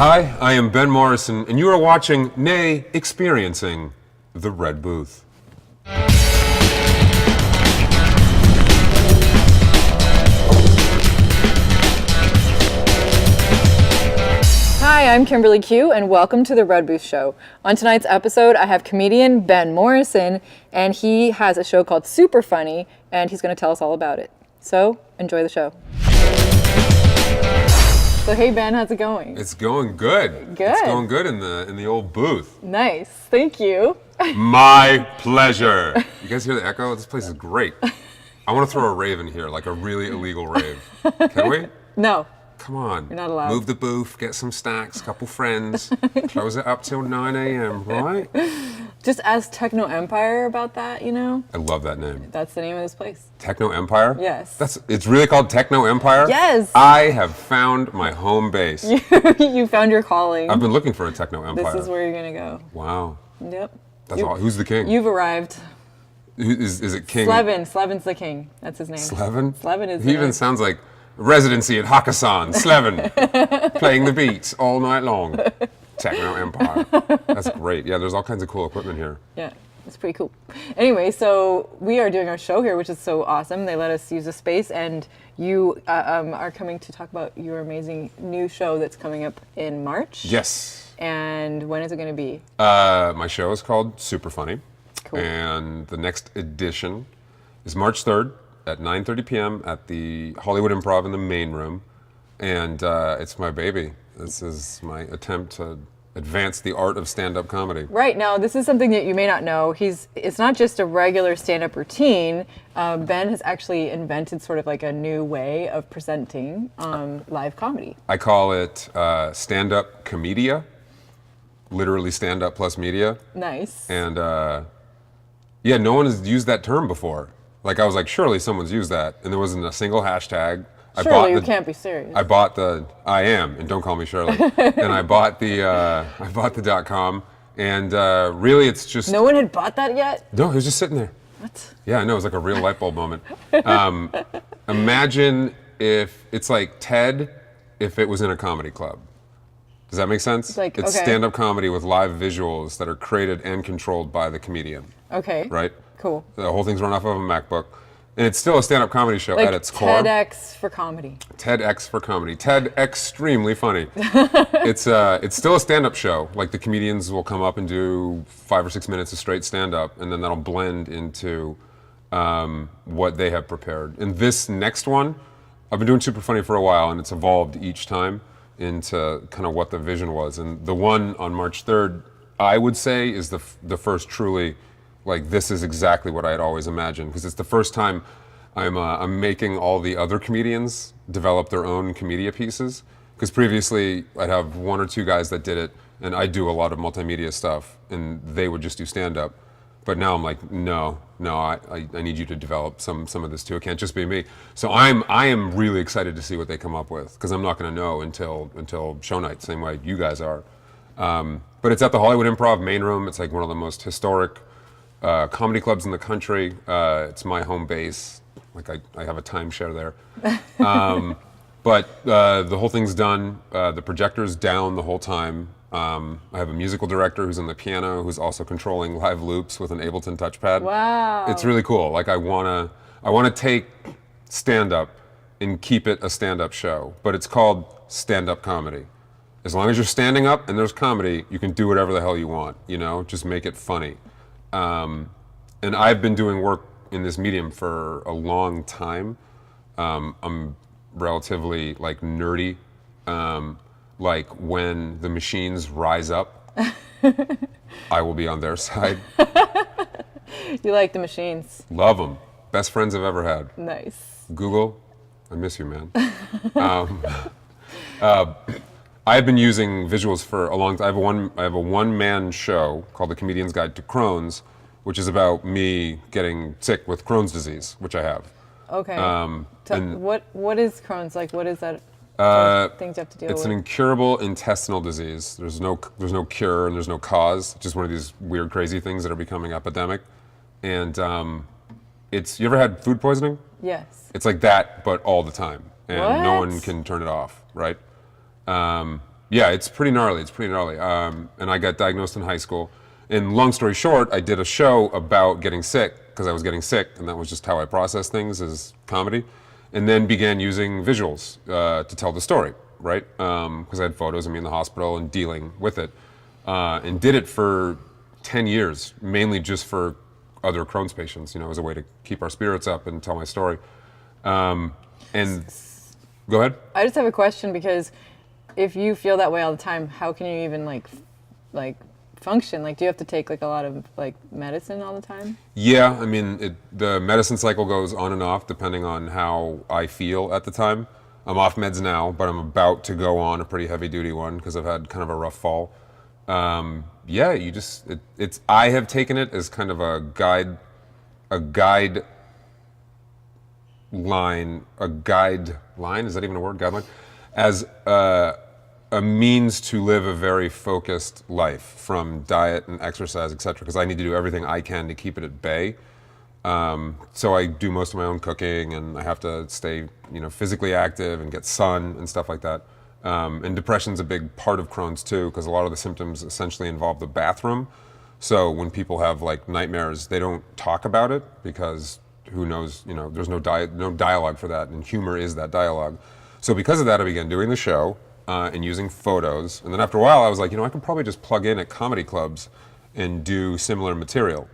Hi, I am Ben Morrison, and you are watching, nay, experiencing, The Red Booth. Hi, I'm Kimberly Q, and welcome to The Red Booth Show. On tonight's episode, I have comedian Ben Morrison, and he has a show called Superfunny, and he's going to tell us all about it. So, enjoy the show. So, hey Ben, how's it going? It's going good. Good. It's going good in the old booth. Nice, thank you. My pleasure. You guys hear the echo? This place is great. I want to throw a rave in here, like a really illegal rave. Can we? No. Come on. You're not allowed. Move the booth, get some snacks, couple friends, close it up till 9 a.m., right? Just ask Techno Empire about that, you know? I love that name. That's the name of this place. Techno Empire? Yes. It's really called Techno Empire? Yes. I have found my home base. You found your calling. I've been looking for a Techno Empire. This is where you're going to go. Wow. Yep. That's all. Who's the king? You've arrived. Is it King? Slevin's the king. That's his name. Slevin? Slevin is He even sounds like residency at Hakkasan. Slevin. Playing the beats all night long. Techno Empire. That's great. Yeah, there's all kinds of cool equipment here. Yeah, it's pretty cool. Anyway, so we are doing our show here, which is so awesome. They let us use the space, and you are coming to talk about your amazing new show that's coming up in March. Yes. And when is it going to be? My show is called Superfunny. Cool. And the next edition is March 3rd at 9:30 p.m. at the Hollywood Improv in the main room. And it's my baby. This is my attempt to advance the art of stand-up comedy. Right, now this is something that you may not know. It's not just a regular stand-up routine. Ben has actually invented sort of like a new way of presenting live comedy. I call it stand-up comedia, literally stand-up plus media. Nice. And yeah, no one has used that term before. Like I was like, surely someone's used that, and there wasn't a single hashtag. Surely you can't be serious. I am, and don't call me Shirley. And I bought the .com, and really it's just. No one had bought that yet? No, it was just sitting there. What? Yeah, I know, it was like a real light bulb moment. Imagine if it's like TED if it was in a comedy club. Does that make sense? Like, it's okay. stand-up comedy with live visuals that are created and controlled by the comedian. Okay. Right? Cool. The whole thing's run off of a MacBook. And it's still a stand-up comedy show Like at its core. TEDx for comedy. TEDx for comedy. TED extremely funny. It's still a stand-up show. Like the comedians will come up and do 5 or 6 minutes of straight stand-up, and then that'll blend into what they have prepared. And this next one, I've been doing Superfunny for a while, and it's evolved each time into kind of what the vision was. And the one on March 3rd, I would say, is the first truly, like, this is exactly what I had always imagined, because it's the first time I'm making all the other comedians develop their own comedia pieces. Because previously I'd have 1 or 2 guys that did it, and I do a lot of multimedia stuff, and they would just do stand-up. But now I'm like, no, I need you to develop some of this too. It can't just be me. So I am really excited to see what they come up with, because I'm not going to know until show night, same way you guys are. But it's at the Hollywood Improv main room. It's like one of the most historic comedy clubs in the country. It's my home base. Like I have a timeshare there. But the whole thing's done. The projector's down the whole time. I have a musical director who's on the piano, who's also controlling live loops with an Ableton touchpad. Wow. It's really cool. Like I wanna take stand-up and keep it a stand-up show, but it's called stand-up comedy. As long as you're standing up and there's comedy, you can do whatever the hell you want, you know? Just make it funny. And I've been doing work in this medium for a long time. I'm relatively like nerdy. Like when the machines rise up, I will be on their side. You like the machines. Love them. Best friends I've ever had. Nice. Google, I miss you, man. I've been using visuals for a long time. I have a one-man show called The Comedian's Guide to Crohn's, which is about me getting sick with Crohn's disease, which I have. Okay. And what is Crohn's like? What is that? Things you have to deal it's with? an incurable intestinal disease. There's no cure and there's no cause. It's just one of these weird, crazy things that are becoming epidemic. And you ever had food poisoning? Yes. It's like that, but all the time, and no What? one can turn it off, right? Yeah, it's pretty gnarly. It's pretty gnarly. And I got diagnosed in high school. And long story short, I did a show about getting sick because I was getting sick, and that was just how I process things as comedy. And then began using visuals to tell the story, right? Because I had photos of me in the hospital and dealing with it. And did it for 10 years, mainly just for other Crohn's patients, as a way to keep our spirits up and tell my story. And go ahead. I just have a question, because if you feel that way all the time, how can you even like function? Like, do you have to take like a lot of like medicine all the time? Yeah, I mean, the medicine cycle goes on and off depending on how I feel at the time. I'm off meds now, but I'm about to go on a pretty heavy duty one because I've had kind of a rough fall. Yeah, I have taken it as kind of a guideline, is that even a word? Guideline? As a means to live a very focused life from diet and exercise, etc. Because I need to do everything I can to keep it at bay. So I do most of my own cooking, and I have to stay, physically active and get sun and stuff like that. And depression's a big part of Crohn's too, because a lot of the symptoms essentially involve the bathroom. So when people have like nightmares, they don't talk about it because who knows, there's no dialogue for that, and humor is that dialogue. So because of that, I began doing the show and using photos. And then after a while, I was like, I could probably just plug in at comedy clubs and do similar material.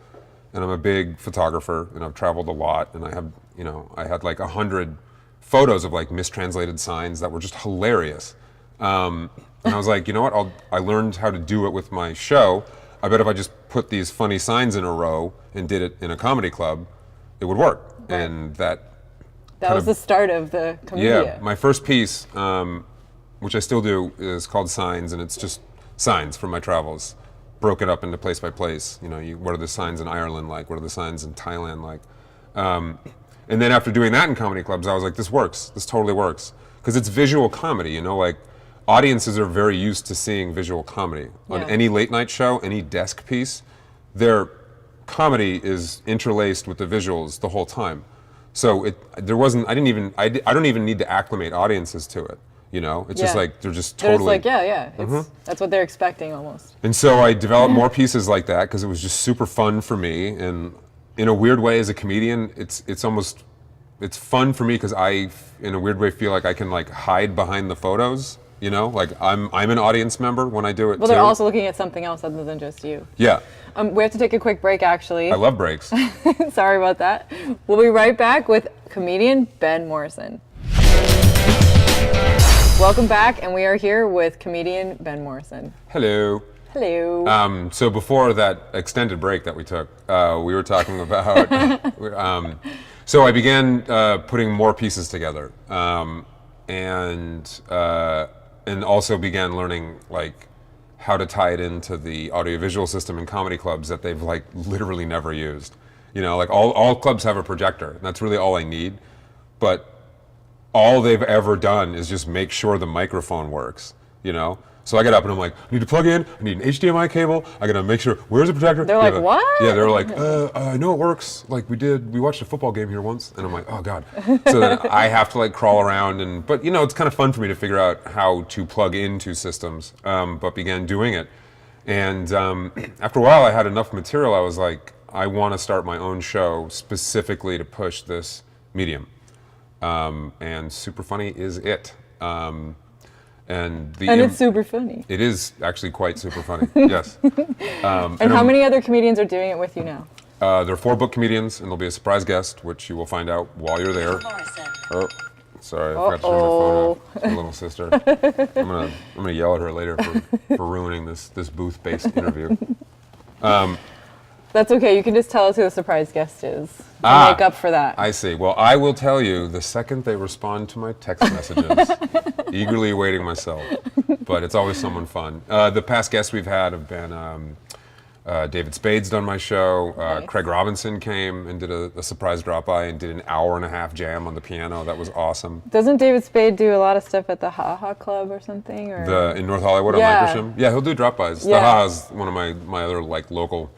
And I'm a big photographer, and I've traveled a lot, and I had like 100 photos of like mistranslated signs that were just hilarious. And I was like, I learned how to do it with my show. I bet if I just put these funny signs in a row and did it in a comedy club, it would work. Right. And that was the start of the commedia. Yeah, my first piece, which I still do, is called Signs, and it's just signs from my travels, broken up into place by place. What are the signs in Ireland like? What are the signs in Thailand like? And then after doing that in comedy clubs, I was like, this works. This totally works. Because it's visual comedy, like audiences are very used to seeing visual comedy. On any late night show, any desk piece, their comedy is interlaced with the visuals the whole time. So I don't even need to acclimate audiences to it. It's just like, they're just totally. They're just like, that's what they're expecting almost. And so I developed more pieces like that because it was just super fun for me. And in a weird way, as a comedian, it's fun for me because I, in a weird way, feel like I can like hide behind the photos. Like I'm an audience member when I do it. Well, they're also looking at something else other than just you. Yeah. We have to take a quick break, actually. I love breaks. Sorry about that. We'll be right back with comedian Ben Morrison. Welcome back, and we are here with comedian Ben Morrison. Hello. Hello. So before that extended break that we took, we were talking about. So I began putting more pieces together, and also began learning like how to tie it into the audiovisual system in comedy clubs that they've like literally never used. Like all clubs have a projector, and that's really all I need, but all they've ever done is just make sure the microphone works, So I get up and I'm like, I need to plug in, I need an HDMI cable, I gotta make sure, where's the projector? They're like, what? Yeah, they're like, I know it works, like we watched a football game here once, and I'm like, oh God. So then I have to like crawl around, but it's kind of fun for me to figure out how to plug into systems, but began doing it. And after a while I had enough material, I was like, I wanna start my own show specifically to push this medium. And Superfunny is it. And it's super funny. It is actually quite super funny, yes. And how many other comedians are doing it with you now? There are 4 book comedians, and there'll be a surprise guest, which you will find out while you're there. Oh, sorry, I forgot to turn my phone off. It's my little sister. I'm gonna yell at her later for ruining this booth-based interview. That's okay. You can just tell us who the surprise guest is to make up for that. I see. Well, I will tell you the second they respond to my text messages. Eagerly awaiting myself. But it's always someone fun. The past guests we've had have been David Spade's done my show. Nice. Craig Robinson came and did a surprise drop-by and did an hour-and-a-half jam on the piano. That was awesome. Doesn't David Spade do a lot of stuff at the Ha Ha Club or something? Or? In North Hollywood on Lankershim? Yeah, he'll do drop-bys. Yeah. The Ha Ha's one of my other like local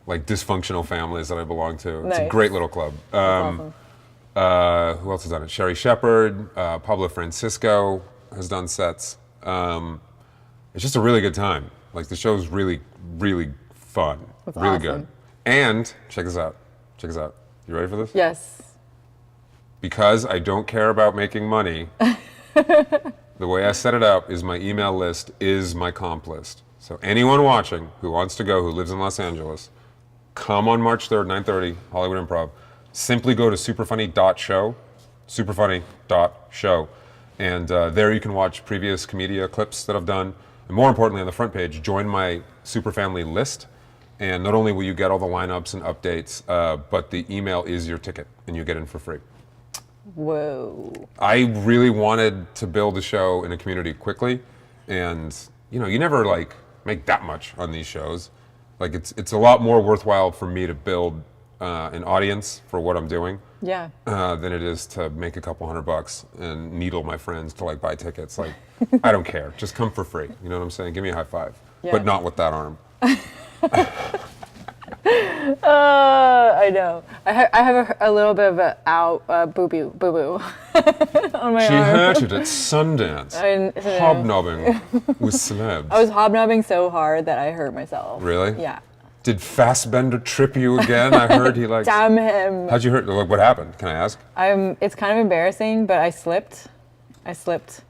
like dysfunctional families that I belong to. Nice. It's a great little club. Awesome. Who else has done it? Sherry Shepard, Pablo Francisco has done sets. It's just a really good time. Like the show's really, really fun. That's really awesome. good. And check this out. Check this out. You ready for this? Yes. Because I don't care about making money, the way I set it up is my email list is my comp list. So anyone watching who wants to go, who lives in Los Angeles, come on March 3rd, 9:30, Hollywood Improv. Simply go to superfunny.show, superfunny.show. And there you can watch previous Comedia clips that I've done. And more importantly, on the front page, join my Super Family list. And not only will you get all the lineups and updates, but the email is your ticket, and you get in for free. Whoa. I really wanted to build a show in a community quickly, and you never like make that much on these shows. Like it's a lot more worthwhile for me to build an audience for what I'm doing. Yeah. Than it is to make a couple $100 and needle my friends to like buy tickets. Like I don't care, just come for free. You know what I'm saying? Give me a high five, Yeah. but not with that arm. I know. I have a little bit of a boo boo on my She arm. hurt it at Sundance, hobnobbing with celebs. I was hobnobbing so hard that I hurt myself. Really? Yeah. Did Fassbender trip you again? I heard he like. Damn him. How'd you hurt? What happened? Can I ask? It's kind of embarrassing, but I slipped.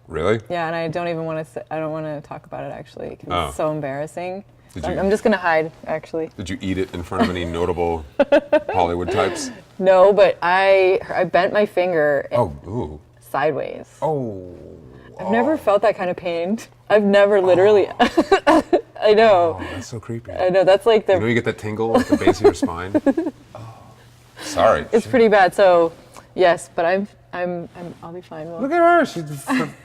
Really? Yeah, and I don't even want to. I don't want to talk about it actually, 'cause Oh. it's so embarrassing. Did So you- I'm just gonna hide actually. Did you eat it in front of any notable Hollywood types? No, but I bent my finger Oh, ooh. sideways. Oh. I've never felt that kind of pain. I've never literally. I know. Oh, that's so creepy. I know. That's like the. You know you get that tingle at the base of your spine? Oh. Sorry. It's pretty bad. So, yes, but I'll be fine. Well, Look at her.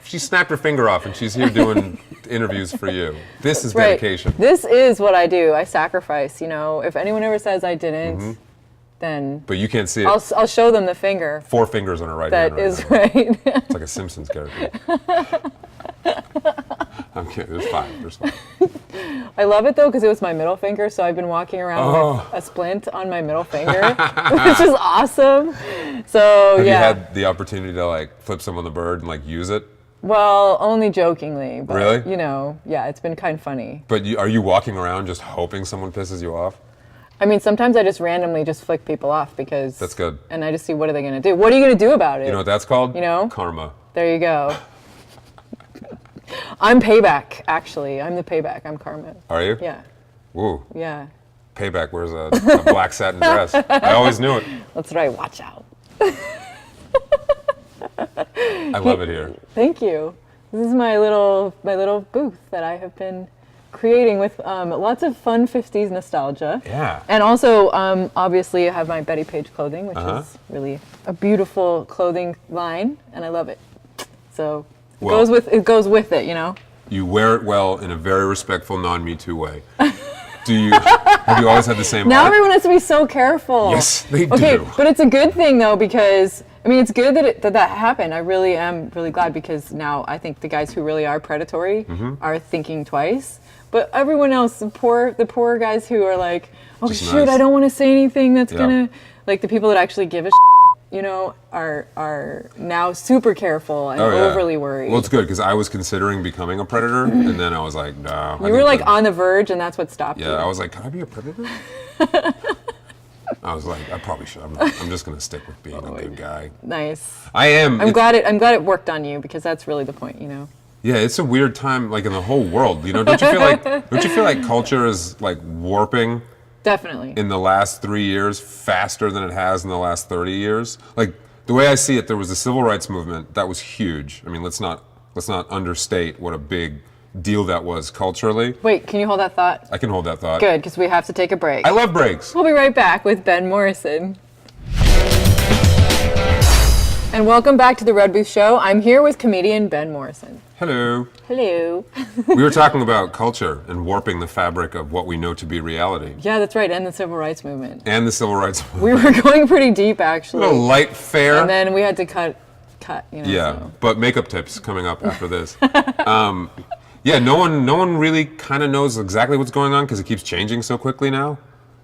She snapped her finger off and she's here doing interviews for you. This is right. dedication. This is what I do. I sacrifice. If anyone ever says I didn't, then But you can't see it. I'll show them the finger. 4 fingers on her right hand That right is now. right. It's like a Simpsons character. I'm kidding. There's 5. There's 5. I love it though because it was my middle finger, so I've been walking around with a splint on my middle finger, which is awesome. So Have yeah. you had the opportunity to like flip someone the bird and like use it? Well, only jokingly, but Really? yeah, it's been kind of funny. But are you walking around just hoping someone pisses you off? I mean, sometimes I just randomly just flick people off because That's good. and I just see what are they going to do? What are you going to do about it? You know what that's called? Karma. There you go. I'm payback, actually. I'm the payback. I'm Karma. Are you? Yeah. Woo. Yeah. Payback wears a black satin dress. I always knew it. That's right. Watch out. I love it here. Thank you. This is my little booth that I have been creating with lots of fun 50s nostalgia. Yeah. And also, obviously, I have my Betty Page clothing, which Uh-huh. is really a beautiful clothing line, and I love it. So it Well- goes with it, you know. You wear it well in a very respectful, non-Me Too way. Have you always had the same Now art? everyone has to be so careful. Yes, they Okay, do. but it's a good thing though because I mean it's good that happened. I really am really glad because now I think the guys who really are predatory Mm-hmm. are thinking twice. But everyone else, the poor guys who are like, oh Just shoot, nice. I don't want to say anything that's Yeah. gonna like the people that actually give a are now super careful and Oh, yeah. overly worried. Well, it's good because I was considering becoming a predator, and then I was like, no. you were like on the verge, and that's what stopped you. Yeah, I was like, can I be a predator? I was like, I probably should. I'm just gonna stick with being a good guy. Nice. I am. I'm glad it worked on you because that's really the point, you know. Yeah, it's a weird time, like in the whole world. You know, don't you feel like culture is like warping Definitely. in the last 3 years faster than it has in the last 30 years? Like the way I see it, there was the civil rights movement that was huge. I mean, let's not understate what a big deal that was culturally. Wait, can you hold that thought? I can hold that thought. Good, because we have to take a break. I love breaks. We'll be right back with Ben Morrison. And welcome back to the Red Booth Show. I'm here with comedian Ben Morrison. Hello. Hello. We were talking about culture and warping the fabric of what we know to be reality. Yeah, that's right, and the civil rights movement. And the civil rights movement. We were going pretty deep, actually. A light fare. And then we had to cut, you know. Yeah, So. but makeup tips coming up after this. Yeah, no one really kind of knows exactly what's going on because it keeps changing so quickly now.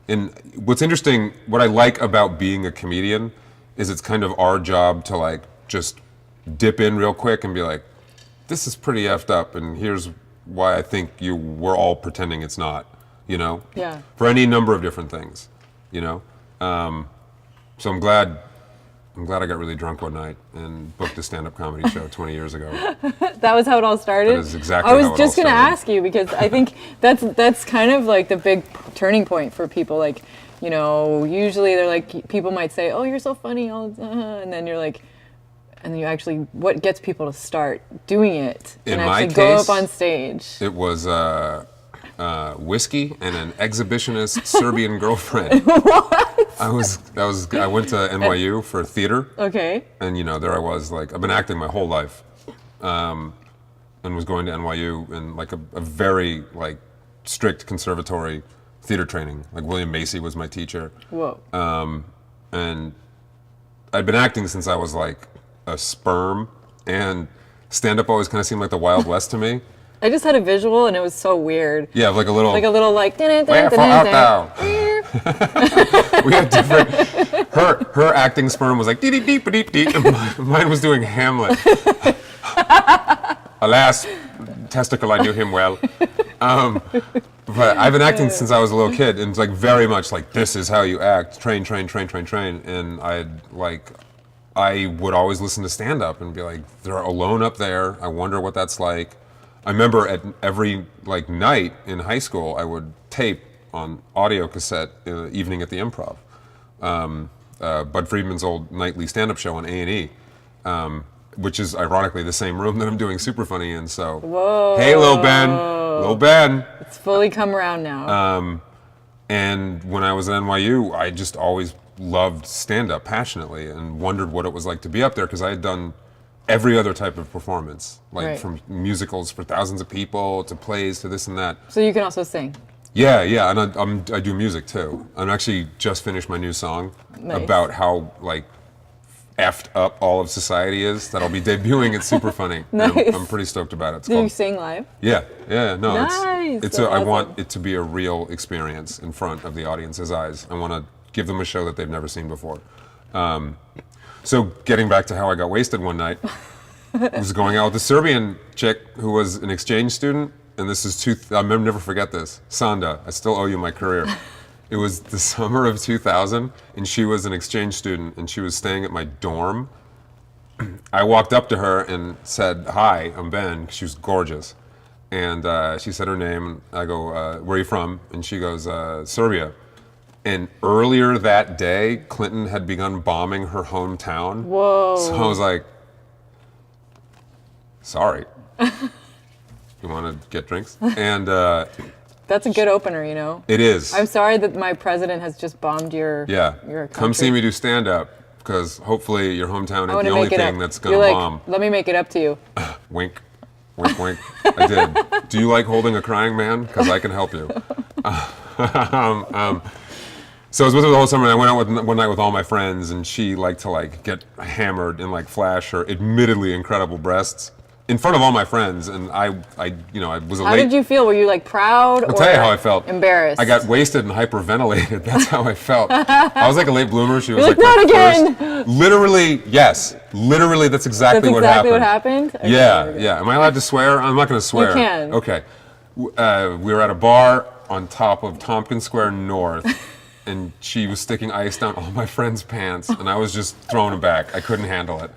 And what's interesting, what I like about being a comedian is it's kind of our job to like just dip in real quick and be like, this is pretty effed up and here's why I think we're all pretending it's not, you know? Yeah. For any number of different things, you know? So I'm glad I got really drunk one night and booked a stand-up comedy show 20 years ago. That was how it all started? That is exactly I how was it all just going to started. ask you, because I think that's kind of like the big turning point for people. Like, you know, usually they're like, people might say, oh, you're so funny, and then you're like, and then you actually, what gets people to start doing it In and my actually go case, up on stage? It was whiskey and an exhibitionist Serbian girlfriend. What? I went to NYU for theater. Okay. And, you know, there I was, like, I've been acting my whole life. And was going to NYU in, like, a very, like, strict conservatory theater training. Like, William Macy was my teacher. Whoa. And I'd been acting since I was, like, a sperm. And stand-up always kind of seemed like the Wild West to me. I just had a visual, and it was so weird. Yeah, like a little... Wherefore art thou? We had different... Her acting sperm was like dee dee dee dee dee, and mine was doing Hamlet. Alas, testicle, I knew him well. But I've been acting since I was a little kid, and it's like very much like, this is how you act. Train. And I would always listen to stand-up and be like, they're alone up there. I wonder what that's like. I remember at every like night in high school, I would tape on audio cassette Evening at the Improv, Bud Friedman's old nightly stand-up show on A&E, which is ironically the same room that I'm doing Superfunny in. So, Whoa. Hey, Lil Ben. It's fully come around now. And when I was at NYU, I just always loved stand-up passionately and wondered what it was like to be up there, because I had done every other type of performance, like Right. from musicals for thousands of people to plays to this and that. So you can also sing. Yeah, and I do music too. I'm actually just finished my new song Nice. about how like effed up all of society is that I'll be debuting at Superfunny. Nice. I'm pretty stoked about it. It's Do you called, sing live? yeah, no, Nice, it's that's I awesome. want it to be a real experience in front of the audience's eyes. I want to give them a show that they've never seen before. So getting back to how I got wasted one night, I was going out with a Serbian chick who was an exchange student, and this is I'll never forget this. Sanda, I still owe you my career. It was the summer of 2000, and she was an exchange student, and she was staying at my dorm. I walked up to her and said, "Hi, I'm Ben." She was gorgeous, and she said her name. And I go, "Where are you from?" And she goes, "Serbia." And earlier that day, Clinton had begun bombing her hometown. Whoa. So I was like, sorry. You want to get drinks? And That's a good opener, you know? it is. I'm sorry that my president has just bombed your country. Come see me do stand-up, because hopefully your hometown I ain't wanna the only make it thing up. that's going You're to like, bomb. let me make it up to you. Wink. Wink, wink. I did. Do you like holding a crying man? Because I can help you. So I was with her the whole summer, and I went out one night with all my friends, and she liked to like get hammered and like flash her admittedly incredible breasts in front of all my friends, and I was a How late. did you feel? Were you like proud or I'll tell you how I felt. embarrassed? I got wasted and hyperventilated. That's how I felt. I was like a late bloomer. She was You're like, my "Not again!" first. Literally, yes. Literally, that's exactly what happened. what happened? Okay, Yeah, yeah. Am I allowed to swear? I'm not going to swear. can. Okay. We were at a bar on top of Tompkins Square North, and she was sticking ice down all my friends' pants, and I was just throwing them back. I couldn't handle it.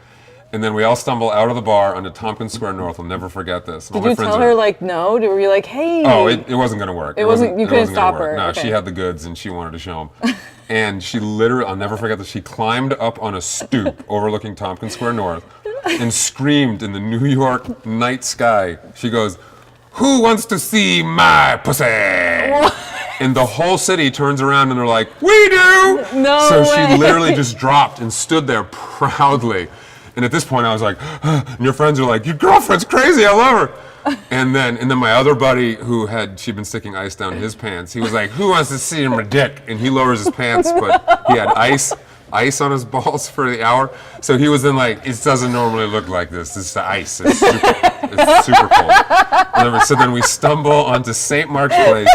And then we all stumble out of the bar onto Tompkins Square North. I'll never forget this. Did you tell her like no? Were you like, hey? Oh, it wasn't going to work. It wasn't. You couldn't wasn't gonna stop work. her. No, Okay. she had the goods, and she wanted to show them. And she literally, I'll never forget this, she climbed up on a stoop overlooking Tompkins Square North and screamed in the New York night sky. She goes, "Who wants to see my pussy?" And the whole city turns around and they're like, "We do!" No So way. she literally just dropped and stood there proudly. And at this point I was like, and your friends are like, "Your girlfriend's crazy, I love her." And then my other buddy she'd been sticking ice down his pants, he was like, "Who wants to see my dick?" And he lowers his pants, but he had ice on his balls for the hour. So he was in like, "It doesn't normally look like this. This is the ice. It's super cold." And so then we stumble onto St. Mark's Place.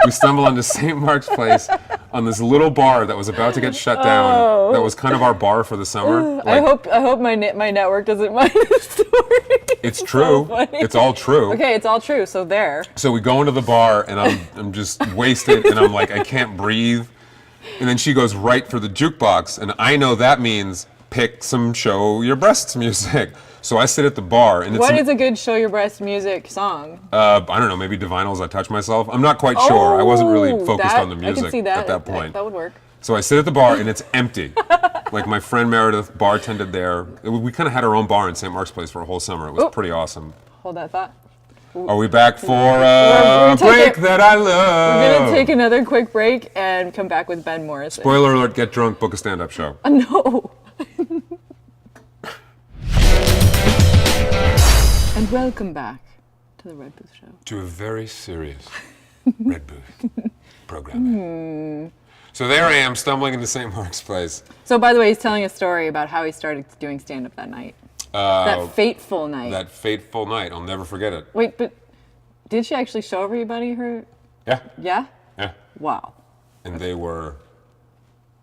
We stumble onto St. Mark's Place on this little bar that was about to get shut down. That was kind of our bar for the summer. I hope my network doesn't mind this story. It's true. funny. It's all true. Okay, it's all true. So there. So we go into the bar, and I'm just wasted, and I'm like, I can't breathe. And then she goes right for the jukebox, and I know that means pick some Show Your Breasts music. So I sit at the bar, and it's What is a good Show Your Breast music song? I don't know, maybe Divinals I Touch Myself. I'm not quite sure. I wasn't really focused on the I music can see that. at that point. That would work. So I sit at the bar, and it's empty. Like, my friend Meredith bartended there. We kind of had our own bar in St. Mark's Place for a whole summer. It was pretty awesome. Hold that thought. Are we back for a break that I love? We're going to take another quick break and come back with Ben Morrison. Spoiler alert, get drunk, book a stand-up show. No. And welcome back to the Red Booth Show. To a very serious Red Booth program. So there I am, stumbling into St. Mark's Place. So, by the way, he's telling a story about how he started doing stand-up that night. That fateful night. That fateful night, I'll never forget it. Wait, but did she actually show everybody her? Yeah. Yeah? Yeah. Wow. And they were,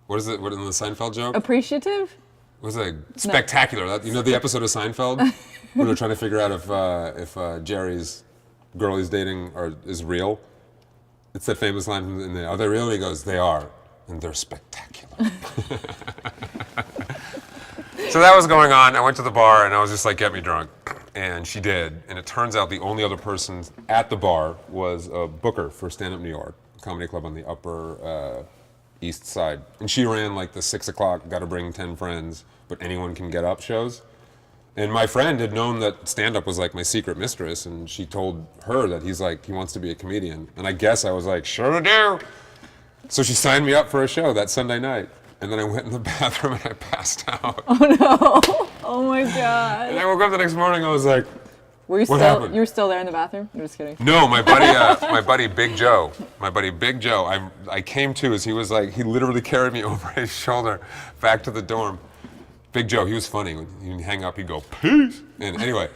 what is it, what in the Seinfeld joke? Appreciative? What was it? Spectacular. That, you know the episode of Seinfeld? When they're trying to figure out if Jerry's girl he's dating is real? It's that famous line from the, are they real? And he goes, they are. And they're spectacular. So that was going on. I went to the bar and I was just like, get me drunk. And she did. And it turns out the only other person at the bar was a booker for Stand Up New York, a comedy club on the Upper East Side. And she ran like the 6 o'clock, got to bring 10 friends, but anyone can get up shows. And my friend had known that stand-up was like my secret mistress, and she told her that he wants to be a comedian. And I guess I was like, sure do. So she signed me up for a show that Sunday night. And then I went in the bathroom and I passed out. Oh no! Oh my god! And I woke up the next morning. I was like, Were you what still? happened? You were still there in the bathroom? I'm just kidding. No, my buddy Big Joe. I came to as he was like, he literally carried me over his shoulder back to the dorm. Big Joe, he was funny. When he'd hang up, he'd go, peace. And anyway,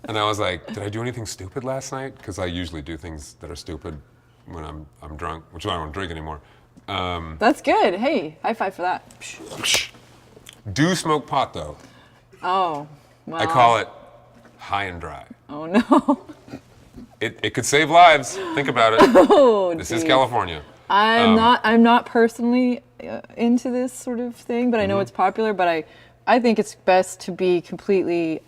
and I was like, did I do anything stupid last night? Because I usually do things that are stupid when I'm drunk, which is why I don't drink anymore. That's good. Hey, high five for that. Do smoke pot though. Oh, well. I call it high and dry. Oh no. It could save lives. Think about it. Oh, This geez. is California. I'm not personally into this sort of thing, but I know it's popular. But I think it's best to be completely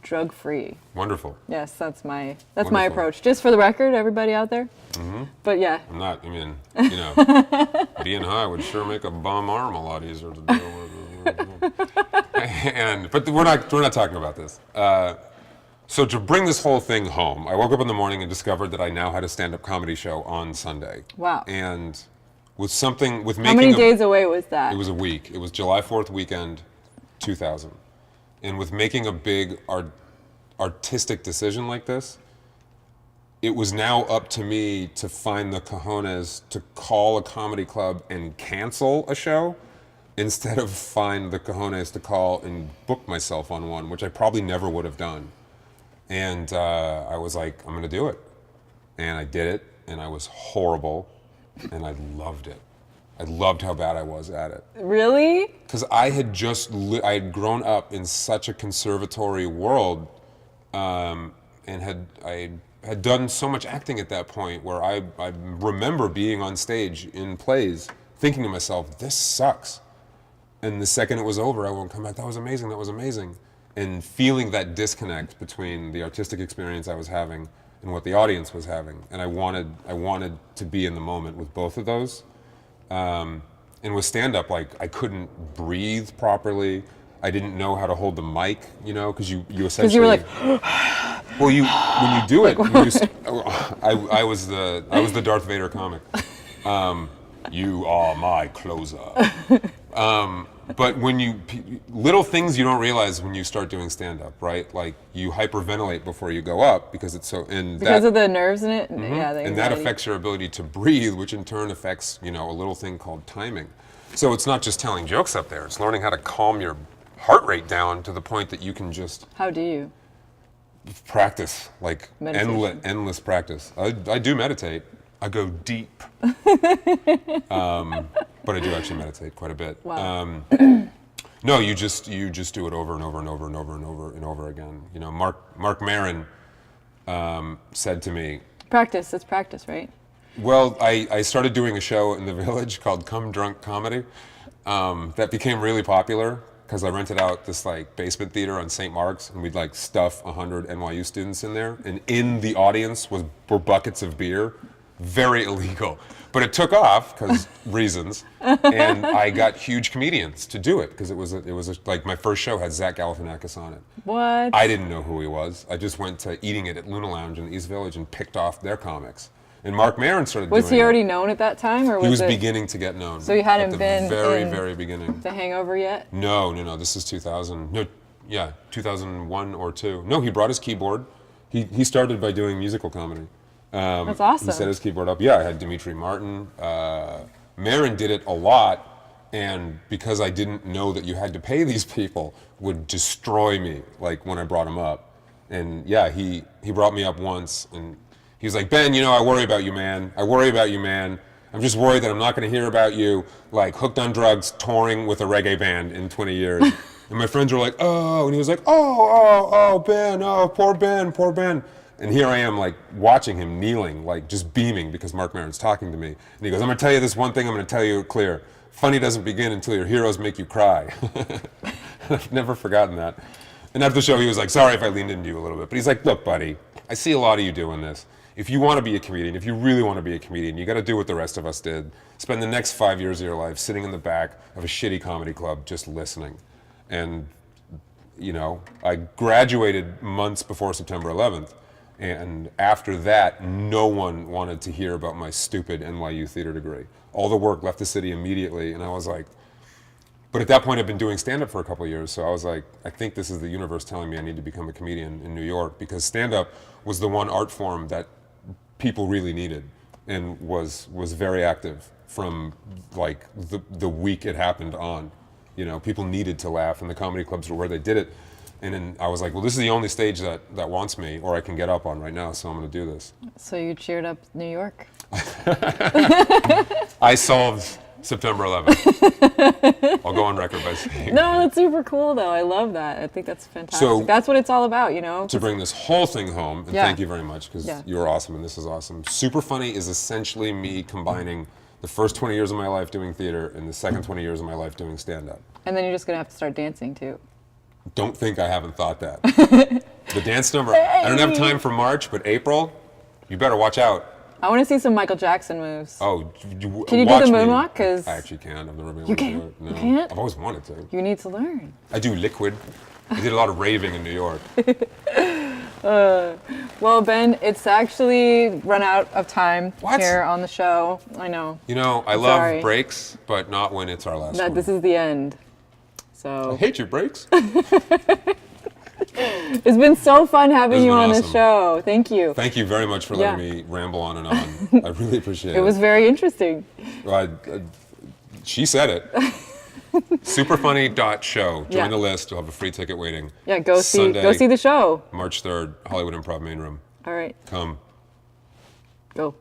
drug free. Wonderful. Yes, that's my Wonderful. approach. Just for the record, everybody out there. But yeah. I'm not. I mean, you know, being high would sure make a bum arm a lot easier to deal with. But we're not talking about this. So to bring this whole thing home, I woke up in the morning and discovered that I now had a stand-up comedy show on Sunday. Wow. And with making How many days away was that? It was a week. It was July 4th weekend, 2000. And with making a big artistic decision like this, it was now up to me to find the cojones to call a comedy club and cancel a show instead of find the cojones to call and book myself on one, which I probably never would have done. And I was like, I'm gonna do it. And I did it, and I was horrible, and I loved it. I loved how bad I was at it. Really? Because I had I had grown up in such a conservatory world, and I had done so much acting at that point where I remember being on stage in plays thinking to myself, this sucks. And the second it was over, I won't come back, that was amazing, that was amazing. And feeling that disconnect between the artistic experience I was having and what the audience was having. And I wanted to be in the moment with both of those. And with stand-up, like, I couldn't breathe properly. I didn't know how to hold the mic, you know, because you essentially... Because you were like... Well, when you do it, I was the Darth Vader comic. You are my closer. But when little things you don't realize when you start doing stand-up, right? Like, you hyperventilate before you go up because it's so... Because of the nerves in it? Yeah, the and that affects your ability to breathe, which in turn affects, you know, a little thing called timing. So it's not just telling jokes up there, it's learning how to calm your heart rate down to the point that you can just... How do you? Practice, like endless practice. I do meditate. I go deep. But I do actually meditate quite a bit. Wow. No, you just do it over and over and over and over and over and over again. You know, Mark Maron said to me, Practice. It's practice, right? well, I started doing a show in the Village called Come Drunk Comedy that became really popular because I rented out this like basement theater on St. Mark's, and we'd like stuff 100 NYU students in there, and in the audience were buckets of beer, very illegal. But it took off because reasons, and I got huge comedians to do it because it was like my first show had Zach Galifianakis on it. What? I didn't know who he was. I just went to Eating It at Luna Lounge in the East Village and picked off their comics. And Mark Maron started doing it. Was he already known at that time, or was He was it beginning to get known. So you hadn't at the been very, in very beginning. The Hangover yet? No. This is 2000. No, yeah, 2001 or 2. No, he brought his keyboard. He started by doing musical comedy. That's awesome. He set his keyboard up. Yeah, I had Dimitri Martin. Maron did it a lot, and because I didn't know that you had to pay these people, would destroy me. Like when I brought him up, and yeah, he brought me up once, and he was like, Ben, you know, I worry about you, man. I worry about you, man. I'm just worried that I'm not going to hear about you, like, hooked on drugs, touring with a reggae band in 20 years. And my friends were like, oh, and he was like, oh, Ben, oh, poor Ben, poor Ben. And here I am, like, watching him kneeling, like, just beaming because Mark Maron's talking to me. And he goes, I'm going to tell you this one thing, I'm going to tell you clear. Funny doesn't begin until your heroes make you cry. I've never forgotten that. And after the show, he was like, sorry if I leaned into you a little bit. But he's like, look, buddy, I see a lot of you doing this. If you want to be a comedian, if you really want to be a comedian, you got to do what the rest of us did. Spend the next 5 years of your life sitting in the back of a shitty comedy club just listening. And, you know, I graduated months before September 11th. And after that, no one wanted to hear about my stupid NYU theater degree. All the work left the city immediately, and I was like, but at that point I'd been doing stand-up for a couple of years, so I was like, I think this is the universe telling me I need to become a comedian in New York, because stand-up was the one art form that people really needed and was very active from like the week it happened on. You know, people needed to laugh, and the comedy clubs were where they did it. And then I was like, well, this is the only stage that wants me or I can get up on right now, so I'm going to do this. So you cheered up New York? I solved September 11th. I'll go on record by saying. No, that's super cool, though. I love that. I think that's fantastic. So, that's what it's all about, you know? To bring this whole thing home, and Yeah. thank you very much, because Yeah. you're awesome and this is awesome. Superfunny is essentially me combining the first 20 years of my life doing theater and the second 20 years of my life doing stand-up. And then you're just going to have to start dancing, too. Don't think I haven't thought that. The dance number, I don't have time for March, but April, you better watch out. I want to see some Michael Jackson moves. Oh, Can you watch do the me. moonwalk? 'Cause I actually can't. I've never been able You to do can't? it. No. You can't? I've always wanted to. You need to learn. I do liquid. I did a lot of raving in New York. Well, Ben, it's actually run out of time What? here on the show. I know. You know, I love Sorry. breaks, but not when it's our last That one. this is the end. I So hate your breaks. it's been so fun having It's you been on the awesome. show. Thank you. Thank you very much for letting me ramble on and on. I really appreciate it. It was very interesting. Well, she said it. Superfunny.show. Join Yeah. the list. You'll have a free ticket waiting. Yeah, go Sunday, see the show. March 3rd, Hollywood Improv Main Room. All right, Come. go.